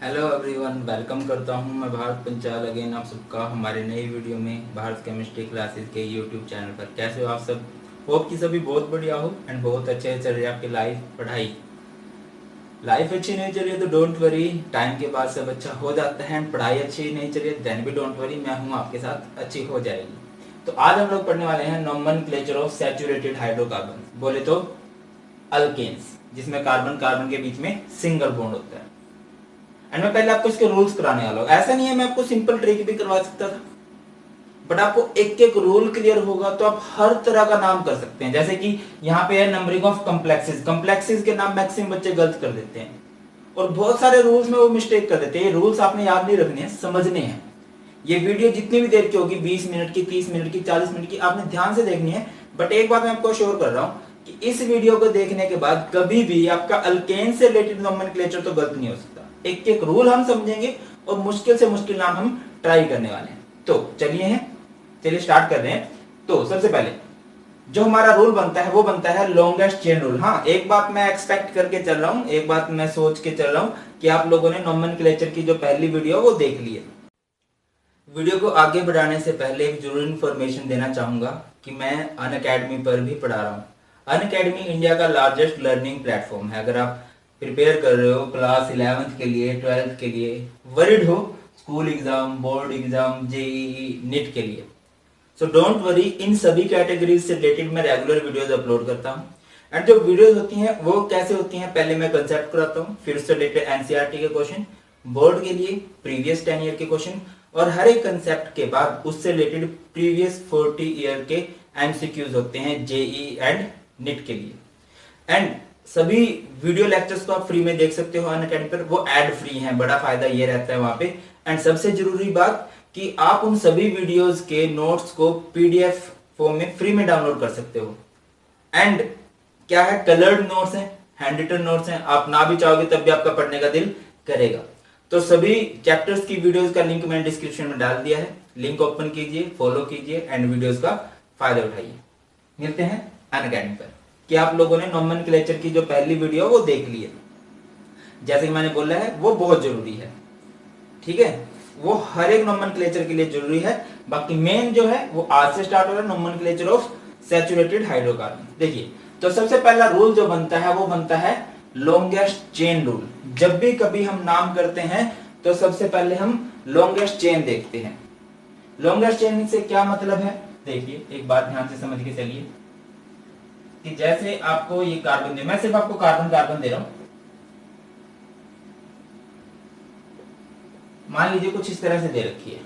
Hello everyone, welcome करता हूं मैं भारत पंचाल अगेन आप सबका हमारे नई वीडियो में भारत केमिस्ट्री क्लासेस के यूट्यूब चैनल पर। कैसे हो आप सब? होप कि सभी बहुत बढ़िया हो एंड बहुत अच्छे चल रही है आपकी पढ़ाई। लाइफ अच्छी नहीं चल रही है तो डोंट वरी, टाइम के बाद सब अच्छा हो जाता है। एंड पढ़ाई अच्छी नहीं चल रही है देन भी डोंट वरी, मैं हूँ आपके साथ, अच्छी हो जाएगी। तो आज हम लोग पढ़ने वाले हैं नोमेनक्लेचर ऑफ सैचुरेटेड हाइड्रोकार्बन, बोले तो अल्केन्स, जिसमें कार्बन कार्बन के बीच में सिंगल बॉन्ड होता है। एंड मैं पहले आपको इसके रूल्स कराने वाला हूं। ऐसा नहीं है मैं आपको सिंपल ट्रिक भी करवा सकता था, बट आपको एक एक रूल क्लियर होगा तो आप हर तरह का नाम कर सकते हैं। जैसे कि यहाँ पे है नंबरिंग ऑफ कम्प्लेक्सेस, कम्प्लेक्सेस के नाम मैक्सिमम बच्चे गलत कर देते हैं और बहुत सारे रूल्स में वो मिस्टेक कर देते हैं। ये रूल्स आपने याद नहीं रखने हैं, समझने हैं। ये वीडियो जितनी भी देर की होगी, 20 मिनट की, 30 मिनट की, 40 मिनट की, आपने ध्यान से देखनी है। बट एक बात मैं आपको श्योर कर रहा हूं कि इस वीडियो को देखने के बाद कभी भी आपका अल्केन से रिलेटेड नोमेनक्लेचर तो गलत नहीं हो सकता। एक एक रूल हम समझेंगे और मुश्किल से मुश्किल नाम हम ट्राई करने वाले हैं। तो चलिए स्टार्ट कर रहे हैं। तो सबसे पहले जो हमारा रूल बनता है वो बनता है लॉन्गेस्ट चेन रूल। हाँ, एक बात मैं एक्सपेक्ट करके चल रहा हूं, एक बात मैं सोच के चल रहा हूं कि आप लोगों ने नोमेनक्लेचर की जो पहली वीडियो वो देख ली है। वीडियो को आगे बढ़ाने से पहले एक जरूरी इन्फॉर्मेशन देना चाहूंगा कि मैं अनअकैडमी पर भी पढ़ा रहा हूँ। अनअकैडमी इंडिया का लार्जेस्ट लर्निंग प्लेटफॉर्म है। अगर आप प्रिपेयर कर रहे हो क्लास 11th के लिए, 12th के लिए, वरिड हो school exam, board exam, JEE, NEET के लिए, सो डोंट वरी, इन सभी कैटेगरीज से रिलेटेड मैं रेगुलर वीडियोस अपलोड करता हूँ। एंड जो वीडियोस होती हैं वो कैसे होती हैं, पहले मैं कंसेप्ट कराता हूँ, फिर उससे रिलेटेड एनसीईआरटी के क्वेश्चन, बोर्ड के लिए प्रीवियस 10 ईयर के क्वेश्चन, और हर एक कंसेप्ट के बाद उससे रिलेटेड प्रीवियस 40 ईयर के एमसीक्यूज होते हैं जेई एंड नीट के लिए। एंड सभी वीडियो लेक्चर्स को आप फ्री में देख सकते हो अनअकैडमी पर, वो एड फ्री हैं, बड़ा फायदा ये रहता है वहां पे। एंड सबसे जरूरी बात कि आप उन सभी वीडियोस के नोट्स को पीडीएफ फॉर्म में फ्री में डाउनलोड कर सकते हो। एंड क्या है, कलर्ड नोट्स हैं, हैंड रिटन नोट्स हैं, आप ना भी चाहोगे तब भी आपका पढ़ने का दिल करेगा। तो सभी चैप्टर्स की वीडियोस का लिंक मैंने डिस्क्रिप्शन में डाल दिया है, लिंक ओपन कीजिए, फॉलो कीजिए एंड वीडियोस का फायदा उठाइए। मिलते हैं अनअकैडमी पर कि आप लोगों ने नोमेनक्लेचर की जो पहली वीडियो वो देख ली है। जैसे कि मैंने बोला है वो बहुत जरूरी है, ठीक है, वो हर एक नोमेनक्लेचर के लिए जरूरी है। बाकी मेन जो है वो आज से स्टार्ट हो रहा है, नोमेनक्लेचर ऑफ सैचुरेटेड हाइड्रोकार्बन। देखिए, तो सबसे पहला रूल जो बनता है वो बनता है लॉन्गेस्ट चेन रूल। जब भी कभी हम नाम करते हैं तो सबसे पहले हम लॉन्गेस्ट चेन देखते हैं। लॉन्गेस्ट चेन से क्या मतलब है, देखिए एक बात ध्यान से समझ के चलिए कि जैसे आपको ये कार्बन दे, मैं सिर्फ आपको कार्बन कार्बन दे रहा हूं, मान लीजिए कुछ इस तरह से दे रखी है।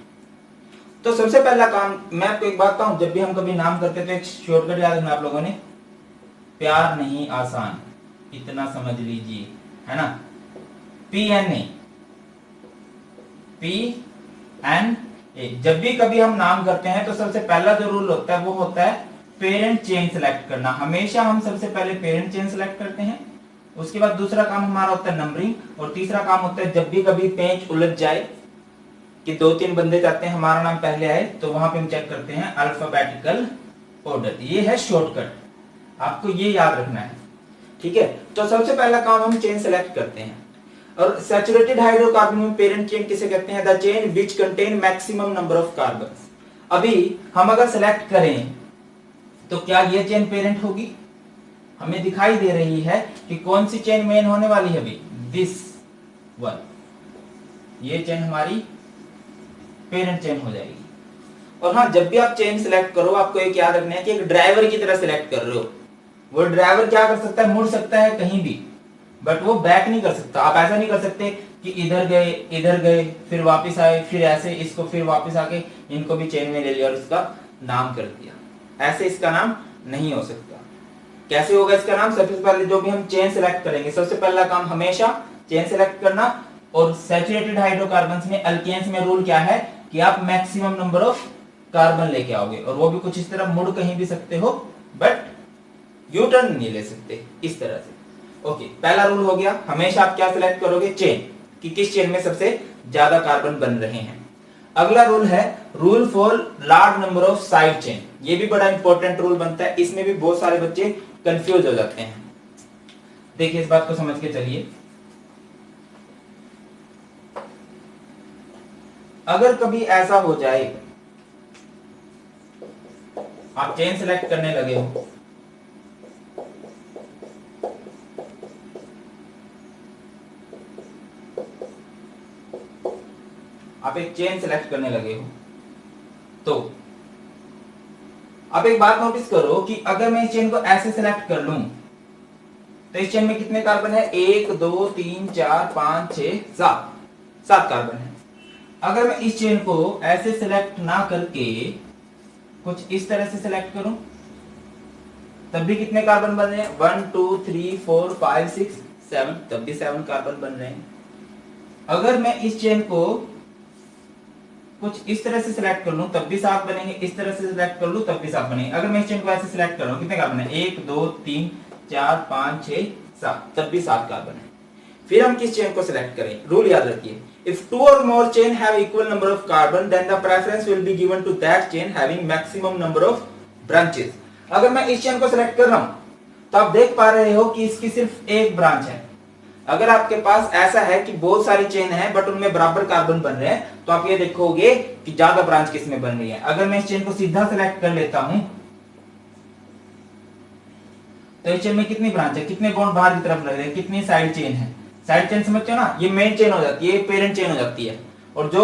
तो सबसे पहला काम मैं आपको एक बात कहूं, जब भी हम कभी नाम करते हैं तो एक शॉर्टकट याद रखना आप लोगों ने, प्यार नहीं आसान, इतना समझ लीजिए, है ना। PNA, PNA, जब भी कभी हम नाम करते हैं तो सबसे पहला जो रूल होता है वो होता है पेरेंट चेन सेलेक्ट करना। हमेशा हम सबसे पहले पेरेंट चेन सेलेक्ट करते हैं, उसके बाद दूसरा काम हमारा होता है नंबरिंग, और तीसरा काम होता है जब भी कभी पेंच उलझ जाए कि 2-3 बंदे चाहते हैं हमारा नाम पहले आए, तो वहां पे हम चेक करते हैं अल्फाबेटिकल ऑर्डर। ये है शॉर्टकट, आपको ये याद रखना है, ठीक है। तो सबसे पहला काम हम चेन सेलेक्ट करते हैं। और सैचुरेटेड हाइड्रोकार्बन में पेरेंट चेन किसे कहते हैं, the chain which contain maximum number of carbon. अभी हम अगर सेलेक्ट करें तो क्या ये चेन पेरेंट होगी, हमें दिखाई दे रही है कि कौन सी चेन मेन होने वाली है, अभी दिस वन, ये चेन हमारी पेरेंट चेन हो जाएगी। और हाँ, जब भी आप चेन सिलेक्ट करो आपको एक याद रखना है कि एक ड्राइवर की तरह सिलेक्ट कर रहे हो। वो ड्राइवर क्या कर सकता है, मुड़ सकता है कहीं भी, बट वो बैक नहीं कर सकता। आप ऐसा नहीं कर सकते कि इधर गए फिर वापस आए, फिर ऐसे इसको फिर वापस आके इनको भी चेन में ले लिया और इसका नाम कर दिया, ऐसे इसका नाम नहीं हो सकता। कैसे होगा इसका नाम, सबसे पहले जो भी हम चेन सेलेक्ट करेंगे, सबसे पहला काम हमेशा चेन सेलेक्ट करना। और सैचुरेटेड हाइड्रोकार्बन्स में, अल्केन्स में रूल क्या है कि आप मैक्सिमम नंबर ऑफ कार्बन लेके आओगे, और वो भी कुछ इस तरह, मुड़ कहीं भी सकते हो बट यू टर्न नहीं ले सकते, इस तरह से। ओके, पहला रूल हो गया, हमेशा आप क्या सिलेक्ट करोगे, चेन, कि किस चेन में सबसे ज्यादा कार्बन बन रहे हैं। अगला रूल है rule for large number of side chain. ये भी बड़ा इंपॉर्टेंट रूल बनता है, इसमें भी बहुत सारे बच्चे कंफ्यूज हो जाते हैं। देखिए इस बात को समझ के चलिए, अगर कभी ऐसा हो जाए आप चेन सेलेक्ट करने लगे हो, आप एक चेन सेलेक्ट करने लगे हो, तो आप एक बात नोटिस करो कि अगर मैं इस चेन को ऐसे सेलेक्ट कर लूं तो इस चेन में कितने कार्बन है? 1 2 3 4 5 6 7, 7 कार्बन है। अगर मैं इस चेन को ऐसे सेलेक्ट ना करके कुछ इस तरह से सेलेक्ट करूं तब भी कितने कार्बन बन रहे हैं? 1 2 3 4 5 6 7, तब भी 7 कार्बन बन रहे हैं। अगर मैं इस चेन को कुछ इस तरह से सिलेक्ट कर लूं तब भी 7 बनेंगे, इस तरह से सिलेक्ट कर लूं तब भी 7 बनेंगे। अगर मैं इस चेन को ऐसे सिलेक्ट कर रहा हूं, कितने कार्बन है? 1 2 3 4 5 6 7, तब भी 7 कार्बन है। फिर हम किस चेन को सिलेक्ट करें? रूल याद रखिए, if two or more chain have equal number of carbon then the preference will be given to that chain having maximum number of branches. अगर मैं इस चेन को सिलेक्ट कर रहा हूं तो आप देख पा रहे हो कि इसकी सिर्फ एक ब्रांच है। अगर आपके पास ऐसा है कि बहुत सारी चेन है बट उनमें बराबर कार्बन बन रहे हैं तो आप ये देखोगे कि ज्यादा ब्रांच किसमें बन रही है। अगर मैं इस चेन को सीधा सेलेक्ट कर लेता हूं तो इस चेन में कितनी ब्रांच है, कितने बॉन्ड बाहर की तरफ लग रहे हैं, कितनी साइड चेन है? साइड चेन समझते हो ना, ये मेन चेन हो जाती है, ये पेरेंट चेन हो जाती है। और जो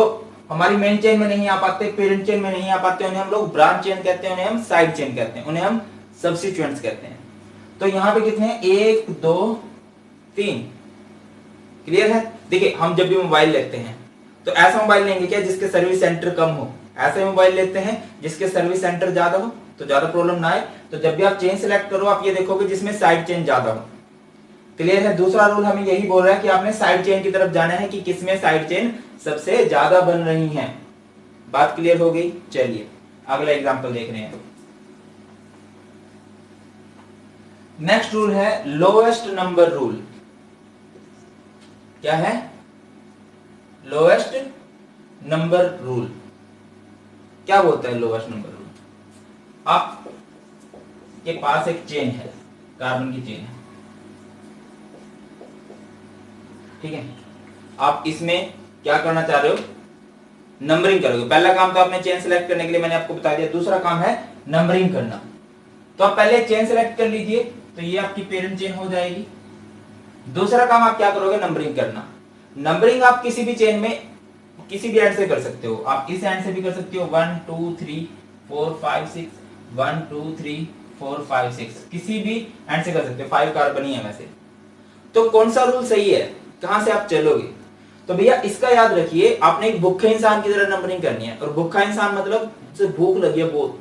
हमारी मेन चेन में नहीं आ पाते, पेरेंट चेन में नहीं आ पाते, उन्हें हम लोग ब्रांच चेन कहते हैं, उन्हें हम साइड चेन कहते हैं, उन्हें हम सब्स्टिट्यूएंट्स कहते हैं। तो यहाँ पे कितने हैं? 1 2 3। क्लियर है? देखिए हम जब भी मोबाइल लेते हैं तो ऐसा मोबाइल लेंगे क्या जिसके सर्विस सेंटर कम हो, ऐसे मोबाइल लेते हैं जिसके सर्विस सेंटर ज्यादा हो तो ज्यादा प्रॉब्लम ना आए। तो जब भी आप चेन सिलेक्ट करो आप ये देखोगे जिसमें साइड चेन ज्यादा हो। क्लियर है? दूसरा रूल हमें यही बोल रहा है कि आपने साइड चेन की तरफ जाना है कि किसमें साइड चेन सबसे ज्यादा बन रही है। बात क्लियर हो गई? चलिए अगला एग्जांपल देख रहे हैं। नेक्स्ट रूल है लोएस्ट नंबर रूल। क्या है? Lowest number rule. क्या बोलता है लोएस्ट नंबर रूल? आप के पास एक चेन है, कार्बन की चेन है, ठीक है? आप इसमें क्या करना चाह रहे हो? नंबरिंग करोगे। पहला काम तो आपने चेन सेलेक्ट करने के लिए मैंने आपको बता दिया, दूसरा काम है नंबरिंग करना। तो आप पहले चेन सेलेक्ट कर लीजिए तो ये आपकी पेरेंट चेन हो जाएगी। दूसरा काम आप क्या करोगे? नंबरिंग करना। नंबरिंग आप किसी भी चेन में किसी भी एंड से कर सकते हो। आप इस एंड से भी कर सकते हो, 1 2 3 4 5 6, 1 2 3 4 5 6, किसी भी एंड से कर सकते हो। 5 कार्बन ही है वैसे। तो कौन सा रूल सही है, कहां से आप चलोगे? तो भैया इसका याद रखिए, आपने एक भूखे इंसान की तरह नंबरिंग करनी है। और भूखा इंसान मतलब उसे भूख लगी है बहुत,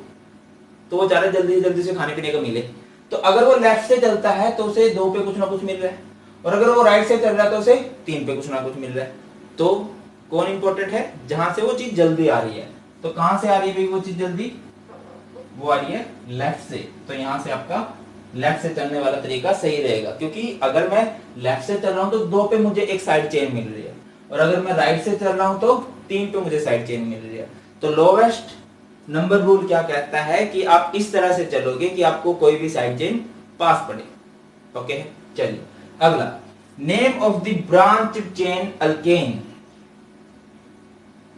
तो वो चाह रहा है जल्दी जल्दी से खाने पीने को मिले। तो अगर वो लेफ्ट से चलता है तो उसे 2 पे कुछ ना कुछ मिल रहा है, और अगर वो राइट से चल रहा है तो उसे 3 पे कुछ ना कुछ मिल रहा है। तो कौन इंपॉर्टेंट है? जहां से वो चीज जल्दी आ रही है। तो कहां से आ रही है भाई वो चीज जल्दी? वो आ रही है लेफ्ट से। तो यहां से आपका लेफ्ट से चलने वाला तरीका सही रहेगा, क्योंकि अगर मैं लेफ्ट से चल रहा हूं तो 2 पे मुझे एक साइड चेन मिल रही है, और अगर मैं राइट से चल रहा हूं तो 3 पे मुझे साइड चेन मिल रही है। तो लोवेस्ट नंबर रूल क्या कहता है कि आप इस तरह से चलोगे कि आपको कोई भी साइड चेन पास पड़े। ओके, चलिए अगला, name of the branch chain alkane.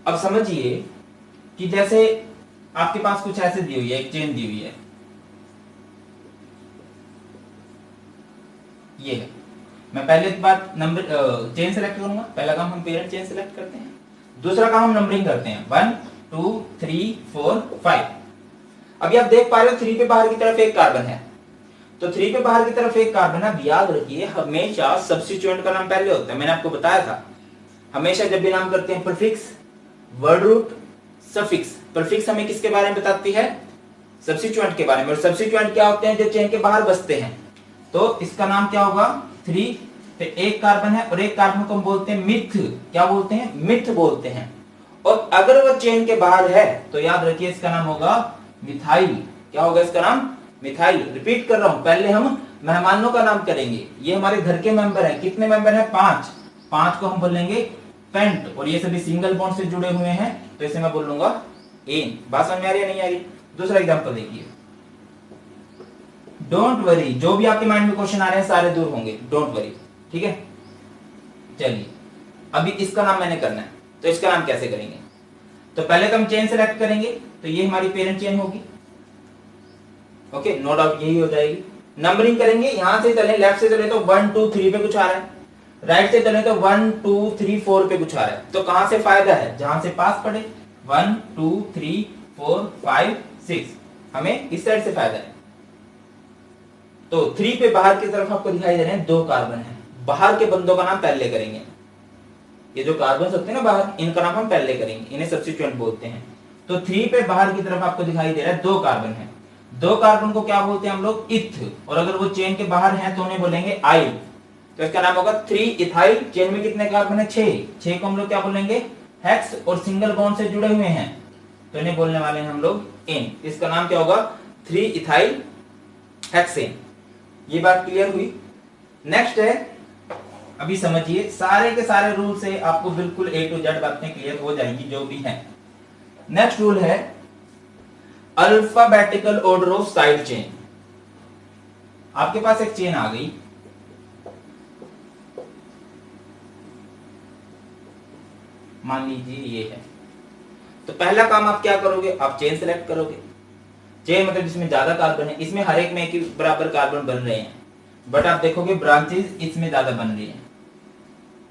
अब समझिए कि जैसे आपके पास कुछ ऐसे दी हुई है, एक चेन दी हुई है, ये है। मैं पहले बात नंबर चेन सेलेक्ट करूंगा। पहला काम हम पेरेंट चेन सेलेक्ट करते हैं, दूसरा काम हम नंबरिंग करते हैं, 1 2 3 4 5। अभी आप देख पा रहे हो 3 पे बाहर की तरफ एक कार्बन है, तो 3 पे बाहर की तरफ एक कार्बन है। अब याद रखिए हमेशा सब्स्टिट्यूएंट का नाम पहले होता है, मैंने आपको बताया था। हमेशा जब भी नाम करते हैं prefix, word root, suffix. Prefix हमें किसके बारे में बताती है? सब्स्टिट्यूएंट के बारे में। और सब्स्टिट्यूएंट क्या होते हैं? जो चेन के बाहर बसते हैं। तो इसका नाम क्या होगा? 3 पे एक कार्बन है, और एक कार्बन को हम बोलते हैं मिथ। क्या बोलते हैं? मिथ बोलते हैं। और अगर वो चेन के बाहर है तो याद रखिए इसका नाम होगा मिथाइल। क्या होगा इसका नाम? मिथाइल। रिपीट कर रहा हूं, पहले हम मेहमानों का नाम करेंगे। ये हमारे घर के मेंबर हैं। कितने मेंबर हैं? 5। 5 को हम बोलेंगे पेंट, और ये सभी सिंगल बॉन्ड से जुड़े हुए हैं, तो इसे मैं बोलूंगा एन। बात समझ में आ रही है नहीं आ रही? दूसरा एग्जांपल देखिए, डोंट वरी। जो भी आपके माइंड में क्वेश्चन आ रहे हैं सारे दूर होंगे, डोंट वरी, ठीक है? चलिए अभी इसका नाम मैंने करना है, तो इसका नाम कैसे करेंगे? तो पहले तो हम चेन सेलेक्ट करेंगे, तो ये हमारी पेरेंट चेन होगी। ओके, नो डाउट यही हो जाएगी। नंबरिंग करेंगे, यहां से चले, लेफ्ट से चले तो 1 2 3 पे कुछ आ रहा है, राइट से चले तो 1 2 3 4 पे कुछ आ रहा है। तो कहां से फायदा है? जहां से पास पड़े। 1 2 3 4 5 6, हमें इस साइड से फायदा है। तो 3 पे बाहर की तरफ आपको दिखाई दे रहे हैं 2 कार्बन है। बाहर के बंदों का नाम पहले करेंगे। ये जो कार्बन होते हैं ना बाहर, इनका नाम हम पहले करेंगे, इन्हें सब्स्टिट्यूएंट बोलते हैं। तो 3 पे बाहर की तरफ आपको दिखाई दे रहा है 2 कार्बन है। 2 कार्बन को क्या बोलते हैं हम लोग? इथ। और अगर वो चेन के बाहर हैं तो उन्हें बोलेंगे आइल। तो इसका नाम होगा 3 इथाइल। चेन में कितने कार्बन है? 6 को हम लोग क्या बोलेंगे? हेक्स। और सिंगल बॉन्ड से जुड़े हुए हैं तो इन्हें बोलने वाले हैं हम लोग एन। इसका नाम क्या होगा? 3 इथाइल हेक्सेन। ये बात क्लियर हुई? नेक्स्ट है, अभी समझिए, सारे के सारे रूल से आपको बिल्कुल A to Z बातें क्लियर हो जाएंगी जो भी है। नेक्स्ट रूल है alphabetical order of side chain. आपके पास एक चेन आ गई, मान लीजिए ये है। तो पहला काम आप क्या करोगे? आप चेन सेलेक्ट करोगे। चेन मतलब जिसमें ज्यादा कार्बन है, इसमें हर एक में एक ही बराबर कार्बन बन रहे हैं, बट आप देखोगे ब्रांचेस इसमें ज्यादा बन रही हैं।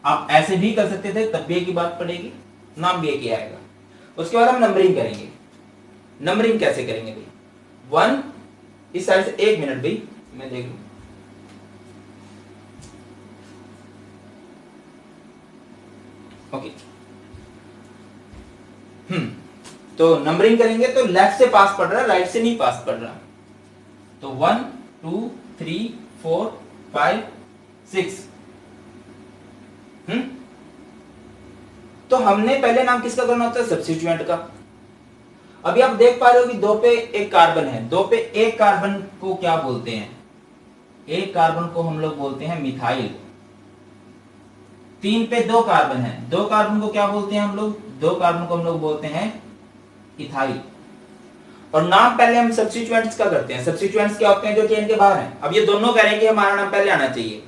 आप ऐसे भी कर सकते थे, तब भी एक ही बात पड़ेगी, नाम भी एक ही आएगा। उसके बाद हम नंबरिंग करेंगे। नंबरिंग कैसे करेंगे भाई? 1 इस साइड से, 1 मिनट भाई मैं देख लूं। ओके, तो नंबरिंग करेंगे तो लेफ्ट से पास पड़ रहा है, राइट से नहीं पास पड़ रहा। तो 1 2 3 4 5 6। तो हमने पहले नाम किसका करना होता है? सब्स्टिट्यूएंट का। अभी आप देख पा रहे हो कि 2 पे एक कार्बन है। 2 पे एक कार्बन को क्या बोलते हैं? एक कार्बन को हम लोग बोलते हैं मिथाइल। 3 पे 2 कार्बन है। 2 कार्बन को क्या बोलते हैं हम लोग? 2 कार्बन को हम लोग बोलते हैं इथाइल। और नाम पहले हम सब्स्टिट्यूएंट्स का करते हैं। सब्स्टिट्यूएंट्स क्या होते हैं? जो चेन के बाहर हैं। अब ये दोनों कह रहे हैं कि हमारा नाम पहले आना चाहिए,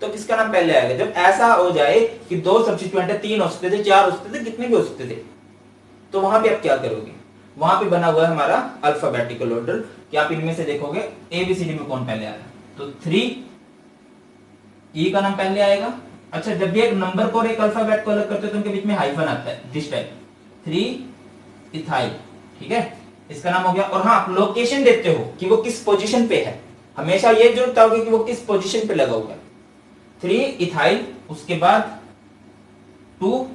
तो किसका नाम पहले आएगा? जब ऐसा हो जाए कि 2 सब्स्टिट्यूएंट है, 3 हो सकते थे, 4 हो सकते थे, कितने भी हो सकते थे, तो वहां पे आप क्या करोगे? वहां पे बना हुआ है हमारा अल्फाबेटिकल ऑर्डर कि आप इनमें से देखोगे ABCD में कौन पहले आ रहा है। तो 3 ई का नाम पहले आएगा। अच्छा, जब भी एक नंबर को और एक अल्फाबेट को अलग करते हो तो उनके बीच में हाइफन आता है, दिस टाइप। 3 इथाइल, ठीक है, इसका नाम हो गया। और हाँ, आप लोकेशन देते हो कि वो किस पोजीशन पे है। हमेशा ये जोड़ता होगा कि वो किस पोजीशन पे लगा हुआ है। 3 इथाइल, उसके बाद 2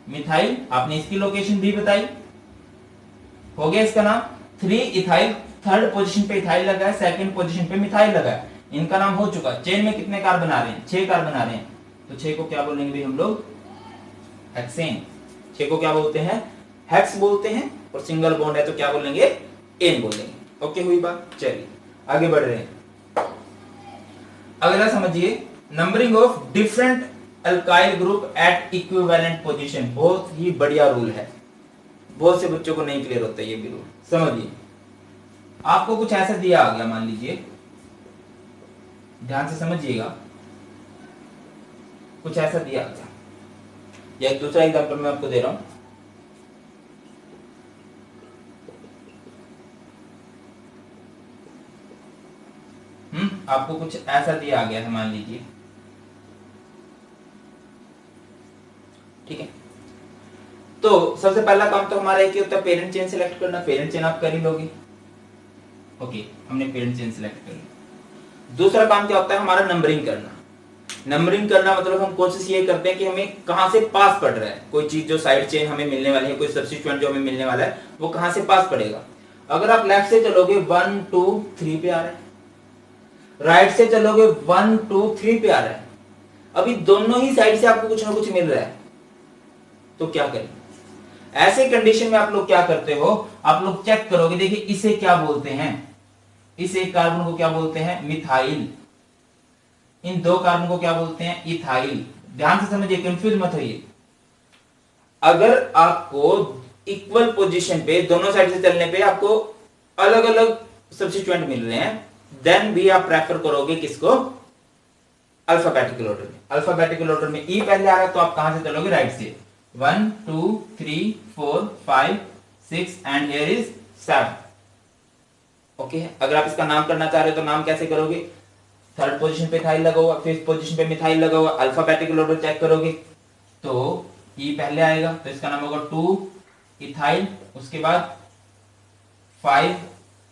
मिथाइल, आपने इसकी लोकेशन भी बताई, हो गया इसका नाम। 3 इथाइल, थर्ड पोजीशन पे इथाइल लगा है, सेकंड पोजीशन पे मिथाइल लगा है, इनका नाम हो चुका। चेन में कितने कार्बन आ रहे हैं? 6 कार्बन आ रहे हैं। तो 6 को क्या बोलेंगे भाई हम लोग? हेक्सेन। 6 को क्या बोलते हैं? हेक्स बोलते हैं। और सिंगल बॉन्ड है तो क्या बोलेंगे? एन बोलेंगे। ओके, हुई बात? चलिए आगे बढ़ रहे हैं। अगला समझिए, numbering of different alkyl group at equivalent position. बहुत ही बढ़िया रूल है, बहुत से बच्चों को नहीं क्लियर होता ये भी रूल। समझिए, आपको कुछ ऐसा दिया आ गया, मान लीजिए, ध्यान से समझिएगा, कुछ ऐसा दिया आ गया, या एक दूसरा एग्जांपल मैं आपको दे रहा हूं। आपको कुछ ऐसा दिया आ गया है, मान लीजिए, ठीक है। तो सबसे पहला काम तो हमारा एक ही होता है, पेरेंट चेन सिलेक्ट करना। पेरेंट चेन आप कर ही लोगे। ओके, हमने पेरेंट चेन सिलेक्ट कर ली। दूसरा काम क्या होता है हमारा? नंबरिंग करना। नंबरिंग करना मतलब हम कोशिश ये करते हैं कि हमें कहां से पास पड़ रहा है कोई चीज, जो साइड चेन हमें मिलने वाली है, कोई सब्स्टिट्यूएंट जो हमें मिलने वाला है, वो कहां से पास पड़ेगा। अगर आप लेफ्ट से चलोगे 1 2 3 पे आ रहा है, राइट से चलोगे 1 2 3 पे आ रहा है, अभी दोनों ही साइड से आपको कुछ ना कुछ मिल रहा है, तो क्या करें? ऐसे कंडीशन में आप लोग क्या करते हो? आप लोग चेक करोगे, देखिए इसे क्या बोलते हैं? इस एक कार्बन को क्या बोलते हैं? मिथाइल। इन 2 कार्बन को क्या बोलते हैं? इथाइल। ध्यान से समझिए, कंफ्यूज मत होइए। अगर आपको इक्वल पोजीशन पे दोनों साइड से चलने पे आपको अलग अलग सब्स्टिट्यूएंट मिल रहे हैं, देन भी आप प्रेफर करोगे किसको? अल्फाबेटिकल ऑर्डर में। अल्फाबेटिकल ऑर्डर में ई पहले आ रहा है तो आप कहां से चलोगे? राइट से। 1 2 3 4 5 6 एंड हियर इज 7। ओके, अगर आप इसका नाम करना चाह रहे हो तो नाम कैसे करोगे? थर्ड पोजीशन पे इथाइल लगा हुआ, फिफ्थ पोजीशन पे मिथाइल लगा हुआ, अल्फाबेटिकल ऑर्डर चेक करोगे तो ई पहले आएगा तो इसका नाम होगा 2 इथाइल, उसके बाद 5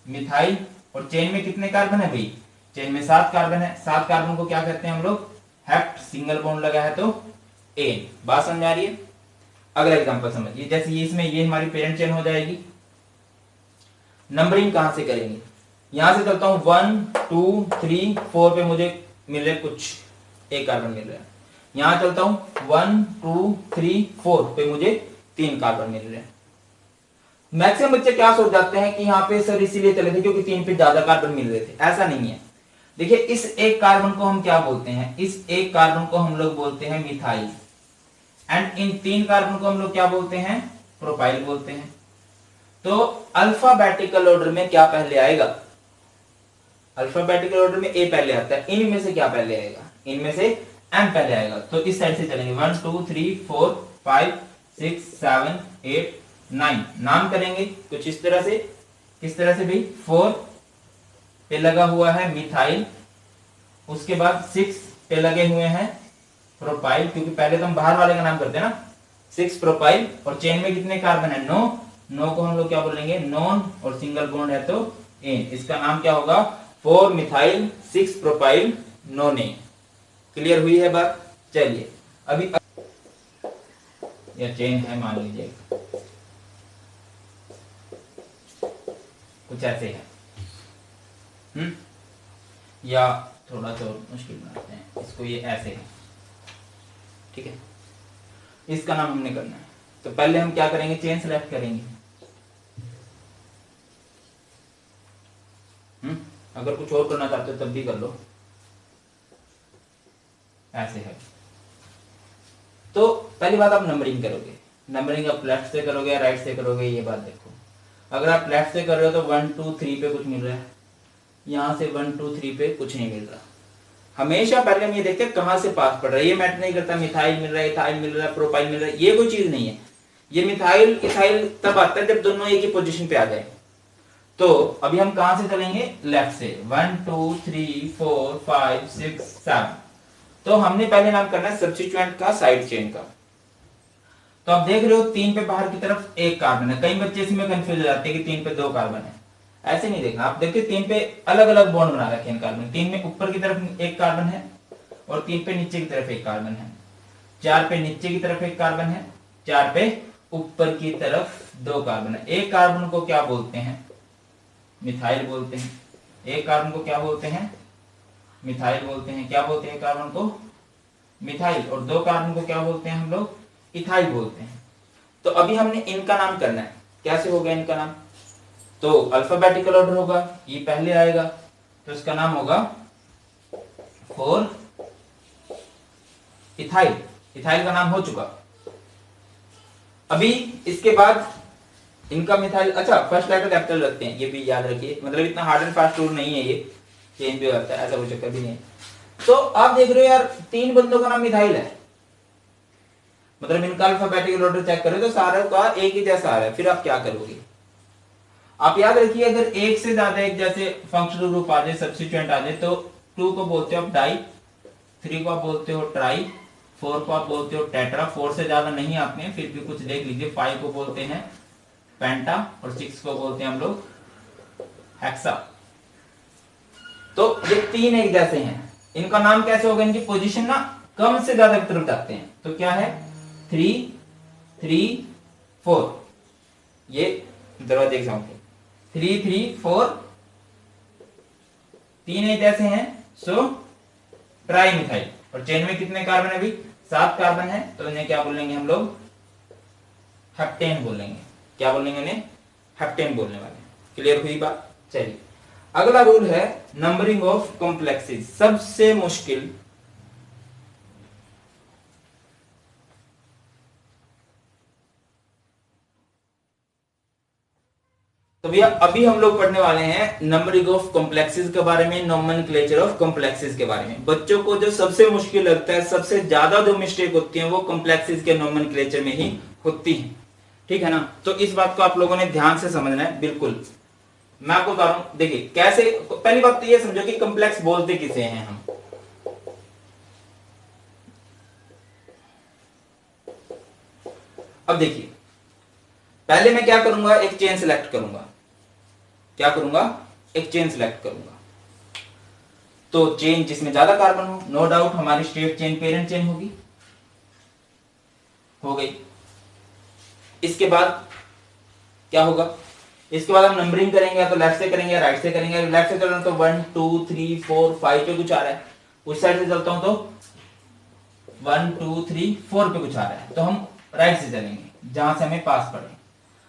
मिथाइल, और चेन में कितने कार्बन है भाई? चेन में 7 कार्बन है। 7 कार्बन को क्या कहते हैं हम लोग? हेप्ट, सिंगल बॉन्ड लगा है तो एन। बात समझ आ रही है? अगला एग्जांपल समझिए, जैसे ये इसमें ये हमारी पेरेंट चेन हो जाएगी। नंबरिंग कहां से करेंगे? यहां से चलता हूं 1 2 3 4 पे मुझे मिल रहे कुछ एक कार्बन मिल रहा है। यहां चलता हूं 1 2 3 4 पे मुझे 3 कार्बन मिल रहे हैं। मैक्सिमम बच्चे क्या सोच जाते हैं कि यहाँ पे सर इसीलिए चले थे क्योंकि 3 पे ज्यादा कार्बन मिल रहे थे। ऐसा नहीं है। देखिए इस एक कार्बन को हम क्या बोलते हैं? इस एक कार्बन को हम लोग बोलते हैं मिथाइल, एंड इन 3 कार्बन को हम लोग क्या बोलते हैं? प्रोपाइल बोलते हैं। तो अल्फाबेटिकल ऑर्डर में क्या पहले आएगा? अल्फाबेटिकल ऑर्डर में ए पहले आता है। इनमें से क्या पहले आएगा? इनमें से एम पहले आएगा। तो इस साइड से चलेंगे 1 2 3 4 5 6 7 8 9। नाम करेंगे कुछ इस तरह से। किस तरह से भाई? 4 पे लगा हुआ है मिथाइल, उसके बाद 6 पे लगे हुए हैं प्रोपाइल, क्योंकि पहले तो हम बाहर वाले का नाम करते हैं ना। 6 प्रोपाइल, और चेन में कितने कार्बन है? 9। 9 को हम लोग क्या बोलेंगे? नॉन, और सिंगल बॉन्ड है तो एन। इसका नाम क्या होगा? 4 मिथाइल 6 प्रोपाइल नोने। क्लियर हुई है बात? चलिए अभी यह चेन है मान लीजिए कुछ ऐसे है, या थोड़ा सा मुश्किल बनाते हैं इसको, ये ऐसे है, ठीक है। इसका नाम हमने करना है तो पहले हम क्या करेंगे? चेन सेलेक्ट करेंगे। अगर कुछ और करना चाहते हो तब भी कर लो, ऐसे है। तो पहली बात आप नंबरिंग करोगे। नंबरिंग आप लेफ्ट से करोगे या राइट से करोगे, ये बात देखो। अगर आप लेफ्ट से कर रहे हो तो 1 2 3 पे कुछ मिल रहा है, यहां से 1 2 3 पे कुछ नहीं मिल रहा। हमेशा पहले हम ये देखते हैं कहां से पास पड़ रहा है। ये मैटर नहीं करता मिथाइल मिल रहा है, इथाइल मिल रहा है, प्रोपाइल मिल रहा है, ये कोई चीज नहीं है। ये मिथाइल इथाइल तब आता है जब दोनों एक ही पोजीशन पे आ जाए। तो अभी हम कहां से चलेंगे? लेफ्ट से। 1 2 3 4 5 6 7। तो हमने पहले नाम करना है सब्स्टिट्यूएंट का, साइड चेन का। तो आप देख रहे हो 3 पे बाहर की तरफ एक कार्बन है। कई बच्चे इसमें कंफ्यूज हो जाते हैं कि 3 पे 2 कार्बन है। ऐसे नहीं देखना। आप देखिए 3 पे अलग अलग बॉन्ड बना रखे हैं कार्बन। 3 में ऊपर की तरफ एक कार्बन है, और 3 पे नीचे की तरफ एक कार्बन है। 4 पे नीचे की तरफ एक कार्बन है, 4 पे ऊपर की तरफ 2 कार्बन है। एक कार्बन को क्या बोलते हैं? मिथाइल बोलते हैं। एक कार्बन को क्या बोलते हैं? मिथाइल बोलते हैं। क्या बोलते हैं कार्बन को? मिथाइल। और 2 कार्बन को क्या बोलते हैं हम लोग? इथाइल बोलते हैं। तो अभी हमने इनका नाम करना है। कैसे होगा इनका नाम? तो अल्फाबेटिकल ऑर्डर होगा, ये पहले आएगा तो इसका नाम होगा 4 इथाइल। इथाइल का नाम हो चुका। अभी इसके बाद इनका मिथाइल, अच्छा फर्स्ट लेटर कैपिटल रखते हैं, ये भी याद रखिए। मतलब इतना हार्ड एंड फास्ट रूल नहीं है, ये चेंज भी होता है, ऐसा कोई चक्कर भी नहीं है। तो आप देख रहे हो यार 3 बंदों का नाम मिथाइल है, मतलब इनका अल्फाबेटिकल ऑर्डर चेक करें तो सारे का एक ही जैसा आ रहा है। फिर आप क्या करोगे? आप याद रखिए अगर एक से ज्यादा एक जैसे फंक्शनल ग्रुप आ जाए, सब्स्टिट्यूएंट आ जाए, तो 2 को बोलते हो आप डाई, 3 को आप बोलते हो ट्राई, 4 को आप बोलते हो टेट्रा। 4 से ज्यादा नहीं आते हैं, फिर भी कुछ देख लीजिए। 5 को बोलते हैं पेंटा, और 6 को बोलते हैं हम लोग हेक्सा। तो ये 3 एक जैसे हैं। इनका नाम कैसे होगा? इनकी पोजीशन ना कम से ज्यादा की तरफ जाते हैं। तो क्या है? 3 3 4। ये दरवाजे एग्जाम्पल 3 3 4, 3 एक जैसे हैं, सो ट्राई मिथाइल। और चेन में कितने कार्बन है? अभी 7 कार्बन है, तो इन्हें क्या बोलेंगे हम लोग? हेप्टेन बोलेंगे। क्या बोलेंगे इन्हें? हेप्टेन बोलने वाले। क्लियर हुई बात? चलिए अगला रूल है नंबरिंग ऑफ कॉम्प्लेक्सेस। सबसे मुश्किल तो भैया अभी हम लोग पढ़ने वाले हैं नंबरिंग ऑफ कॉम्प्लेक्सेस के बारे में, नोमेनक्लेचर ऑफ कॉम्प्लेक्सेस के बारे में। बच्चों को जो सबसे मुश्किल लगता है, सबसे ज्यादा जो मिस्टेक होती है वो कॉम्प्लेक्सेस के नोमेनक्लेचर में ही होती है, ठीक है ना। तो इस बात को आप लोगों ने ध्यान से समझना है। बिल्कुल मैं आपको बता रहा हूं, देखिए कैसे। पहली बात तो ये समझो कि कॉम्प्लेक्स बोलते किसे हैं हम। अब देखिए पहले मैं क्या करूंगा, एक चेन सिलेक्ट करूंगा। क्या करूंगा, एक चेन सिलेक्ट करूंगा। तो चेन जिसमें ज्यादा कार्बन हो, नो डाउट हमारी स्ट्रेट चेन पेरेंट चेन होगी, हो गई। इसके बाद क्या होगा, इसके बाद हम नंबरिंग करेंगे, या तो लेफ्ट से करेंगे या राइट से करेंगे। लेफ्ट से चलना तो 1 2 3 4 5 पे कुछ आ रहा है, उस साइड से चलता हूं तो 1 2 3 4 पे कुछ आ रहा है, तो हम राइट से चलेंगे जहां से हमें पास पड़े।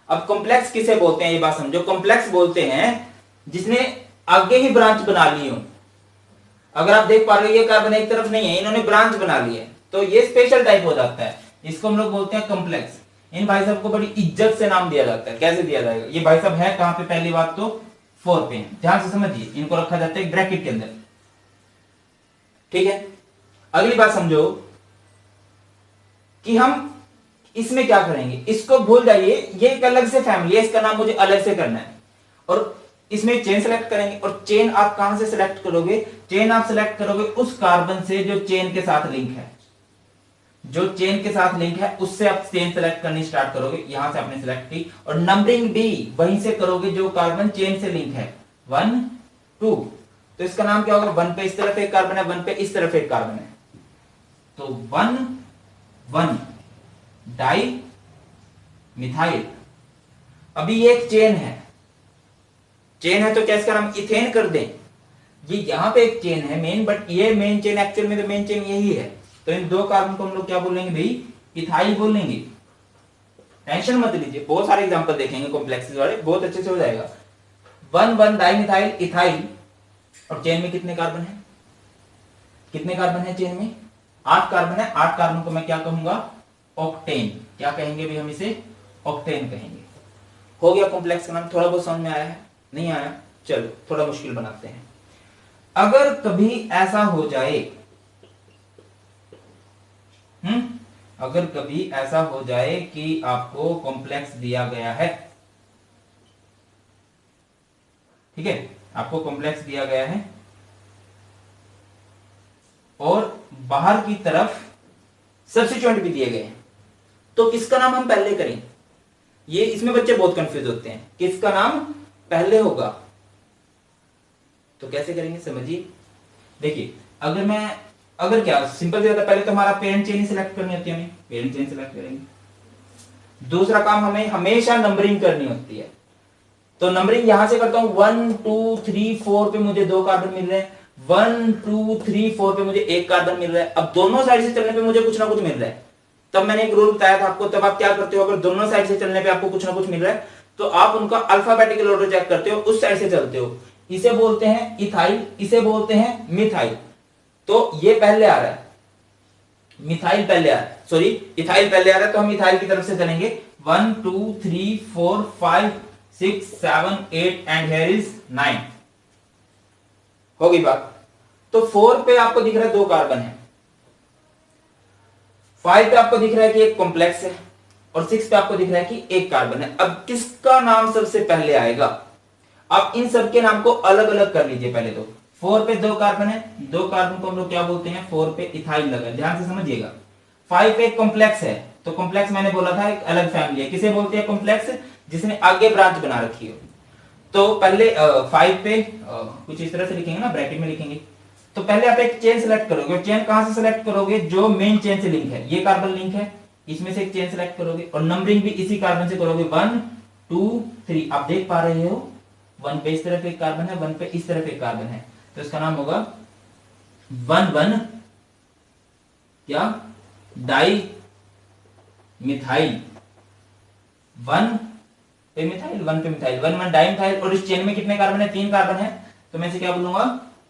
अब कॉम्प्लेक्स किसे बोलते हैं ये बात समझो। कॉम्प्लेक्स बोलते हैं जिसने आगे ही ब्रांच बना ली हो। अगर आप देख पा रहे हो ये कार्बन एक तरफ नहीं है, इन्होंने ब्रांच बना ली है, तो ये स्पेशल टाइप हो जाता है। इसको हम लोग बोलते हैं कॉम्प्लेक्स। इन भाई साहब को बड़ी इज्जत से नाम दिया जाता है। कैसे दिया जाएगा, ये भाई साहब है कहां पे, पहली बात तो 4 पे। ध्यान से समझिए, इनको रखा जाता है ब्रैकेट के अंदर, ठीक है। अगली बात समझो कि हम इसमें क्या करेंगे, इसको भूल जाइए, ये एक अलग से फैमिली है, इसका नाम मुझे अलग से करना है। और इसमें चेन सेलेक्ट करेंगे, और चेन आप कहां से सेलेक्ट करोगे, चेन आप सेलेक्ट करोगे उस कार्बन से जो चेन के साथ लिंक है। जो चेन के साथ लिंक है उससे आप चेन सेलेक्ट करनी स्टार्ट करोगे। यहां से आपने सेलेक्ट की, और नंबरिंग भी वहीं से करोगे जो कार्बन चेन से लिंक है, 1 2। तो इसका नाम क्या होगा, 1 पे इस तरफ एक कार्बन है, 1 पे इस तरफ एक कार्बन है, तो 1 1 डाई मिथाइल। अभी ये एक चेन है, चेन है तो क्या इसका नाम इथेन कर दें। ये यहां पे एक चेन है मेन, बट ये मेन चेन एक्चुअल में तो मेन चेन यही है। तो इन दो कार्बन को हम लोग क्या बोलेंगे भाई, इथाइल बोलेंगे। टेंशन मत लीजिए, बहुत सारे एग्जांपल देखेंगे कॉम्प्लेक्सेस वाले, बहुत अच्छे से हो जाएगा। 1 1 डाई मिथाइल इथाइल। और चेन में कितने कार्बन है, कितने कार्बन है चेन में, 8 कार्बन है। 8 कार्बन को मैं क्या कहूंगा, ऑक्टेन। क्या कहेंगे भाई हम इसे, ऑक्टेन कहेंगे। हो गया कॉम्प्लेक्स का नाम। थोड़ा बहुत समझ में आया है, नहीं आया, चलो थोड़ा मुश्किल बनाते हैं। अगर कभी ऐसा हो जाए, अगर कभी ऐसा हो जाए कि आपको कॉम्प्लेक्स दिया गया है, ठीक है, आपको कॉम्प्लेक्स दिया गया है और बाहर की तरफ सब्स्टिट्यूएंट भी दिए गए हैं, तो किसका नाम हम पहले करें। ये इसमें बच्चे बहुत कंफ्यूज होते हैं, किसका नाम पहले होगा। तो कैसे करेंगे समझिए। देखिए अगर क्या सिंपल से पहले तो हमारा पेरेंट चेन ही सिलेक्ट करनी होती है, हमें पेरेंट चेन सिलेक्ट करेंगे। दूसरा काम हमें हमेशा नंबरिंग करनी होती है, तो नंबरिंग यहां से करता हूं। 1 2 3 4 पे मुझे 2 कार्बन मिल रहे हैं, 1 2 3 4 पे मुझे 1 कार्बन मिल रहा है। अब दोनों साइड से चलने पे मुझे कुछ ना कुछ मिल रहा है। तब मैंने एक रूल बताया था आपको, तब आप क्या करते हो, अगर दोनों साइड से चलने पे आपको कुछ ना कुछ मिल रहा है तो आप उनका अल्फाबेटिकल ऑर्डर चेक करते हो, उस साइड से चलते हो। इसे बोलते हैं इथाइल, इसे बोलते हैं मिथाइल। तो ये पहले आ रहा है, मिथाइल पहले आ रहा है, सॉरी इथाइल पहले आ रहा है, तो हम इथाइल की तरफ से चलेंगे। 1 2 3 4 5 6 7 8 एंड हियर इज 9। होगी बात। तो 4 पे आपको दिख रहा है 2 कार्बन है, 5 पे आपको दिख रहा है कि एक कॉम्प्लेक्स है, और 6 पे आपको दिख रहा है कि एक कार्बन है। अब किसका नाम सबसे पहले आएगा, आप इन सबके नाम को अलग अलग कर लीजिए। पहले तो 4 पे 2 कार्बन है, 2 कार्बन को हम लोग क्या बोलते हैं, 4 पे इथाइल लगा, ध्यान से समझिएगा। 5 पे एक कॉम्प्लेक्स है, तो कॉम्प्लेक्स मैंने बोला था एक अलग फैमिली है। किसे बोलते हैं कॉम्प्लेक्स, जिसने आगे ब्रांच बना रखी हो। तो पहले 5 पे कुछ इस तरह से लिखेंगे ना, ब्रैकेट में लिखेंगे। तो पहले आप एक चेन सेलेक्ट करोगे, चेन कहां से सेलेक्ट करोगे, जो मेन चेन से लिंक है, ये कार्बन लिंक है, इसमें से एक चेन सेलेक्ट करोगे, और नंबरिंग भी इसी कार्बन से करोगे। 1 2 3 आप देख पा रहे हो, 1 पे इस तरफ एक कार्बन है, 1 पे इस तरफ एक कार्बन है, तो इसका नाम होगा 1 1 क्या डाई मिथाइल। 1 पे मिथाइल, 1 पे मिथाइल, 1 1 डाई मिथाइल। और इस चेन में कितने कार्बन है, 3 कार्बन है, तो मैं इसे क्या बोलूंगा,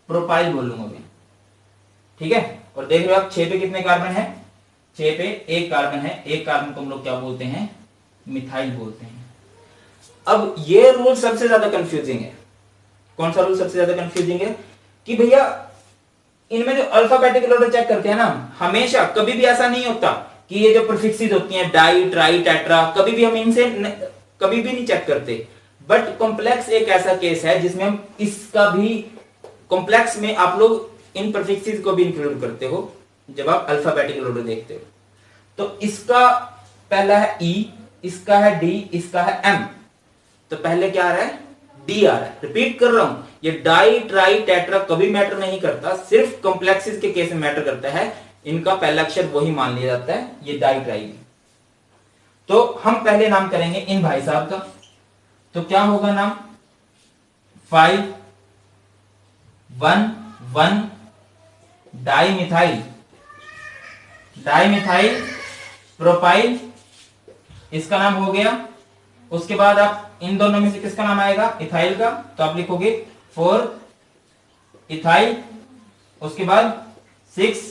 प्रोपाइल बोल लूंगा, ठीक है। और देख रहे हो आप 6 पे कितने कार्बन है, 6 पे एक कार्बन है, एक कार्बन को हम लोग क्या बोलते हैं, मिथाइल बोलते हैं। अब ये रूल सबसे ज्यादा कंफ्यूजिंग है। कौन सा रूल सबसे ज्यादा कंफ्यूजिंग है कि भैया इनमें जो अल्फाबेटिकल ऑर्डर चेक करते हैं ना, हमेशा कभी भी ऐसा नहीं होता कि ये जो प्रीफिक्सेस होती हैं डाई ट्राई टेट्रा, कभी भी हम इनसे कभी भी नहीं चेक करते। बट कॉम्प्लेक्स एक ऐसा केस है जिसमें हम इसका भी, कॉम्प्लेक्स में आप लोग इन प्रीफिक्सेस को भी इंक्लूड करते हो जब आप अल्फाबेटिकल ऑर्डर देखते हो। तो इसका पहला है ई, इसका है डी, इसका है एम। तो पहले क्या आ रहा है? डी आ रहा है। रिपीट कर रहा हूं, ये डाई ट्राई टेट्रा कभी मैटर नहीं करता, सिर्फ कॉम्प्लेक्सेस के केस में मैटर करता है। इनका पहला अक्षर वही मान लिया जाता है, ये डाई ट्राई। तो हम पहले नाम करेंगे इन भाई साहब का। तो क्या होगा नाम? 5 1 1 di methyl, di methyl propyl, इसका नाम हो गया। उसके बाद आप इन दोनों में से किसका नाम आएगा? इथाइल का। तो आप लिखोगे 4 इथाइल, उसके बाद 6